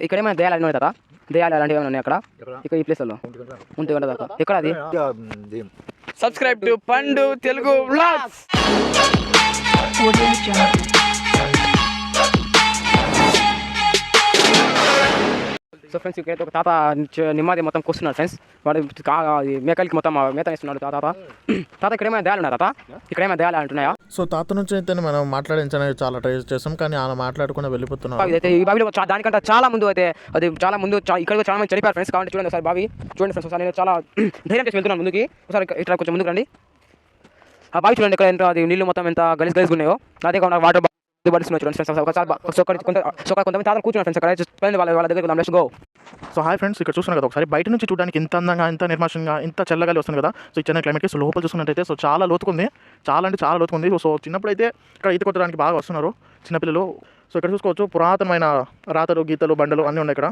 ఇక్కడ ఏమైనా దయాలు ఉన్నాయి కదా, దయాలు అలాంటివి ఏమైనా ఉన్నాయి అక్కడ ఇక్కడ ఈ ప్లేస్లో ఉంటే ఉండదు ఎక్కడ అది. సబ్స్క్రైబ్ టు పండు తెలుగు వ్లాగ్స్. సో ఫ్రెండ్స్ ఇక్కడైతే ఒక తాత నిమ్మది మొత్తం కోస్తున్నాడు ఫ్రెండ్స్. వాడు మేకలకి మొత్తం మేత వేస్తున్నాడు తాత. తాత ఇక్కడ ఏమైనా దయాలు ఉన్నాయి తాత, ఇక్కడ ఏమైనా దయాలు అంటున్నాయా? సో తాత నుంచి అయితే మనం మాట్లాడించడానికి చాలా ట్రై చేస్తాం, కానీ అలా మాట్లాడకుండా వెళ్ళిపోతున్నాం. అయితే ఈ బావిలో దానికంటే చాలా ముందు అయితే అది చాలా ముందు ఇక్కడ చాలా మంది చనిపోయారు ఫ్రెండ్స్. కాబట్టి చూడండి ఒకసారి బావి చూడండి ఫ్రెండ్స్. ఒకసారి నేను చాలా ధైర్యం చేసి వెళ్తున్నాను ముందుకి. ఒకసారి ఇట్లా కొంచెం ముందుకు రండి. ఆ బావి చూడండి ఇక్కడ ఎంత అది నీళ్ళు మొత్తం ఎంత గలీజ్గా ఉన్నాయో. అదే కాకుండా వాటర్ పడుతున్నాయి చూడండి ఫ్రెండ్స్. ఒకసారి కొంతమంది తాత కూర్చున్నారు ఫ్రెండ్స్ అక్కడ వాళ్ళ దగ్గర let's go. So hi friends, ఇక్కడ చూస్తున్నారు కదా ఒకసారి బయట నుంచి చూడడానికి ఇంత అందంగా, ఇంత నిర్మాషంగా, ఇంత చల్లగాలి వస్తుంది కదా. సో ఈ చెన్నై క్లైమేట్కి. సో లోపల చూసుకున్నట్టయితే సో చాలా లోతుకుంది, చాలా అంటే చాలా లోతుకుంది. సో చిన్నప్పుడు అయితే ఇక్కడ ఈత కొట్టడానికి బాగా వస్తున్నారు చిన్నపిల్లలు. సో ఇక్కడ చూసుకోవచ్చు పురాతనమైన రాతలు, గీతలు, బండలు అన్నీ ఉన్నాయి ఇక్కడ.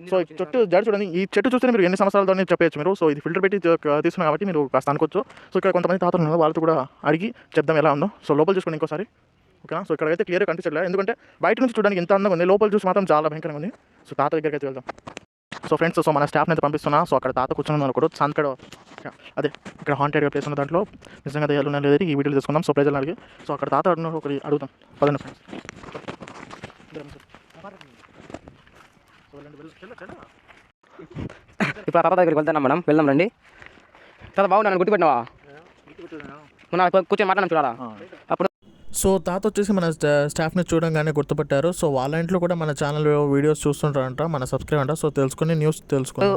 సో ఈ చెట్టు జడ చూడండి, ఈ చెట్టు చూస్తే మీరు ఎన్ని సంవత్సరాలతో చెప్పచ్చు మీరు. సో ఇది ఫిల్టర్ పెట్టి తీసుకున్నాం కాబట్టి మీరు కాస్త అనుకోవచ్చు. సో ఇక్కడ కొంతమంది తాతలు ఉన్నారు, వాళ్ళతో కూడా అడిగి చెప్దాం ఎలా ఉందో. సో లోపల చూసుకోండి ఇంకోసారి, ఓకేనా. సో ఇక్కడైతే క్లియర్గా కనిపించట్లేదు, ఎందుకంటే బయట నుంచి చూడడానికి ఎంత అందంగా ఉంది, లోపల చూసి మాత్రం చాలా భయంకరంగా ఉంది. సో తాత దగ్గరికి అయితే వెళ్దాం. సో ఫ్రెండ్స్, సో మన స్టాఫ్ని అయితే పంపిస్తున్నా. సో అక్కడ తాత కూర్చున్నాను కూడా సంతకడ, అదే ఇక్కడ హాంటెడ్గా ప్లేస్ ఉన్న దాంట్లో నిజంగా దయ్యాలు ఉన్నాయి లేదా ఈ వీడియోలు తీసుకుందాం. సో ప్రజలు అడిగి సో అక్కడ తాత ఒకటి అడుగుతాం పదండి ఫ్రెండ్స్. ఇప్పుడు తాత దగ్గరికి వెళ్తున్నాం మేడం, వెళ్దాం రండి. తాత బాగున్నాను, గుర్తుపెట్టినావా? మన కూర్చొని మాట్లాడడం చూడాలా అప్పుడు. సో తాత వచ్చేసి మన స్టాఫ్ని చూడంగానే గుర్తుపట్టారు. సో వాళ్ళ ఇంట్లో కూడా మన ఛానల్ వీడియోస్ చూస్తుంటారంట, మన సబ్స్క్రైబ్ అంట. సో తెలుసుకుని న్యూస్ తెలుసుకుని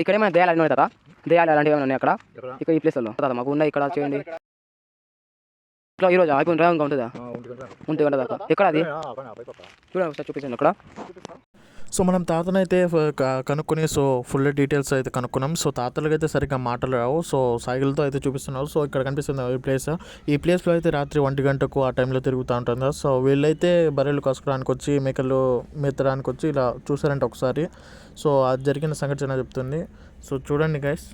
ఇక్కడ ఏమైనా దయాలు ఉన్నాయి తాత, దయాలు అలాంటివి ఏమైనా ఉన్నాయి అక్కడ ఇక్కడ ఈ ప్లేస్లో తాత మాకు ఉన్నాయి ఇక్కడ చేయండి. ఈ రోజు అయిపోయిన రేవంగా ఉంటుందా? ఉంటే ఉండదా ఎక్కడ అది చూడండి ఒకసారి చూపించండి అక్కడ. సో మనం తాతనైతే కనుక్కొని సో ఫుల్ డీటెయిల్స్ అయితే కనుక్కున్నాం. సో తాతలకి అయితే సరిగ్గా మాటలు రావు, సో సైకిల్తో అయితే చూపిస్తున్నారు. సో ఇక్కడ కనిపిస్తుంది ఈ ప్లేస్లో అయితే రాత్రి 1 గంటకు ఆ టైంలో తిరుగుతూ ఉంటుంది. సో వీళ్ళైతే బర్రెలు కాసుకోవడానికి వచ్చి మేకలు మెత్తడానికి వచ్చి ఇలా చూసారంటే ఒకసారి. సో అది జరిగిన సంఘటన చెప్తుంది. సో చూడండి గైస్.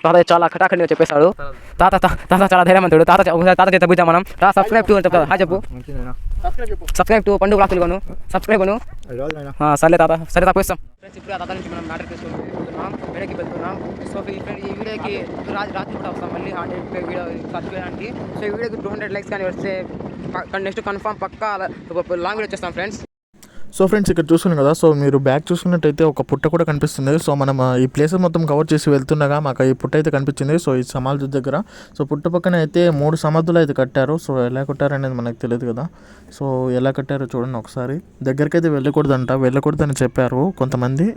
తాత చాలా కటాకండిగా చెప్పేశాడు. తాత తాత చాలా ధైర్యవంతుడు. తాత ఒకసారి తాత చేత పూజా మనం సబ్స్క్రైబ్ టు చెప్తా. హాయ్ చెప్పు. సబ్స్క్రైబ్ టు పండుగ వ్లాగ్స్ తెలుగును సబ్స్క్రైబ్ అను. సరే తాత, సరే తాత ఇస్తాం ఫ్రెండ్స్. ఇప్పుడు ఆ తాత నుంచి మనం మ్యాటర్ తీసుకుంటున్నాం, వెనక్కి వెళ్తున్నాం. సో ఈ వీడియోకి రాత్రి కూడా వస్తాం మళ్ళీ 100 వీడియో సర్చ్ చేయడానికి. సో ఈ వీడియోకి 200 లైక్స్ కానీ వస్తే నెక్స్ట్ కన్ఫర్మ్ పక్కా లాంగ్ వీడియో చేస్తాం ఫ్రెండ్స్. సో ఫ్రెండ్స్ ఇక్కడ చూస్తున్నాం కదా. సో మీరు బ్యాక్ చూసుకున్నట్టయితే ఒక పుట్ట కూడా కనిపిస్తుంది. సో మనం ఈ ప్లేసెస్ మొత్తం కవర్ చేసి వెళ్తుండగా మాకు ఈ పుట్ట అయితే కనిపించింది. సో ఈ సమాధి దగ్గర సో పుట్ట పక్కన అయితే 3 సమాధులు అయితే కట్టారు. సో ఎలా కట్టారు అనేది మనకు తెలియదు కదా. సో ఎలా కట్టారో చూడండి ఒకసారి. దగ్గరికి అయితే వెళ్ళకూడదని చెప్పారు కొంతమంది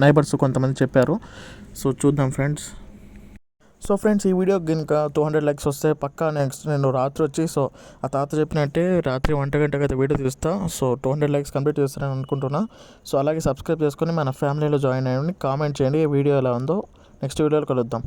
నైబర్స్ కొంతమంది చెప్పారు. సో చూద్దాం ఫ్రెండ్స్. సో ఫ్రెండ్స్, ఈ వీడియోకి కనుక 200 లైక్స్ వస్తే పక్కా నెక్స్ట్ నేను రాత్రి వచ్చి సో ఆ తాత చెప్పినట్టే రాత్రి 1 గంటకి అయితే వీడియో తీస్తా. సో 200 లైక్స్ కంప్లీట్ చేస్తారని అనుకుంటున్నా. సో అలాగే సబ్స్క్రైబ్ చేసుకొని మన ఫ్యామిలీలో జాయిన్ అయ్యండి, కామెంట్ చేయండి ఏ వీడియో ఎలా ఉందో. నెక్స్ట్ వీడియోలో కలుద్దాం.